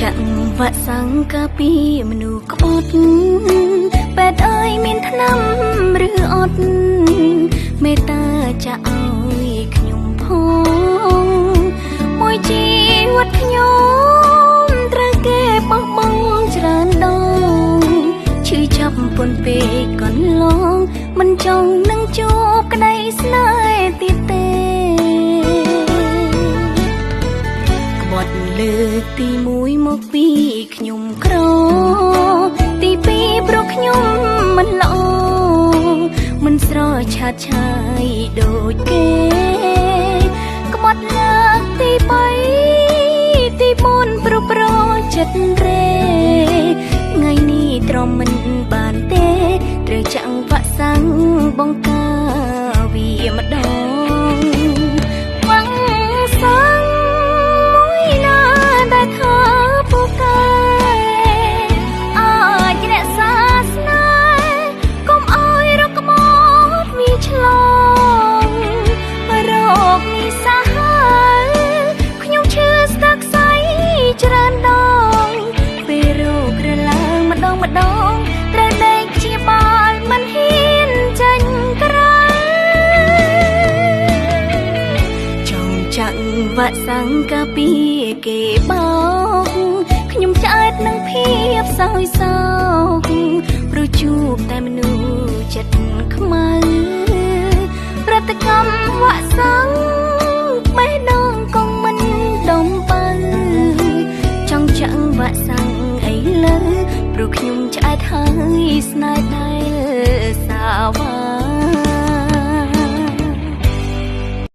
ចាក់វាក់សាំងកាពីមនុស្សក្បត់បែតអើយមានថ្នាំឬអត់មេត្តាចាក់ឲ្យខ្ញុំផងមួយជីវិតខ្ញុំត្រូវគេបោះបង់ច្រើនដងឈឺចាប់ពន់ពេកកន្លងមិនចង់នឹងជួបក្តីស្នេហ៍ទៀតទេក្បត់លើកទី1មកពីខ្ញុំក្រទី2ព្រោះខ្ញុំមិនល្អមិនស្រឆាតឆាយដូចគេក្បត់លើកទី3ទី4ព្រោះប្រចិត្តរេថ្ងៃនេះទ្រាំមិនបានទេត្រូវចាក់វាក់សាំងបង្ការវាម្ដងវាក់សាំងមួយណាដែលថាពូកែអាចរក្សាស្នេហ៍កុំឲ្យរកមកវាឆ្លងរោគនេះសាហាវខ្ញុំឈឺស្ទើរខ្សែច្រើនដងពេលរោគរឡើងម្ដងត្រូវដេកព្យាបាលមិនហ៊ានចាញ់ក្រៅចង់ចាក់វាក់សាំងកាពីគេបោកខ្ញុំឆ្អែតនឹងភាពសោយសោកព្រោះជួបតែមនុស្សចិត្តខ្មៅប្រតិកម្មវាក់សាំង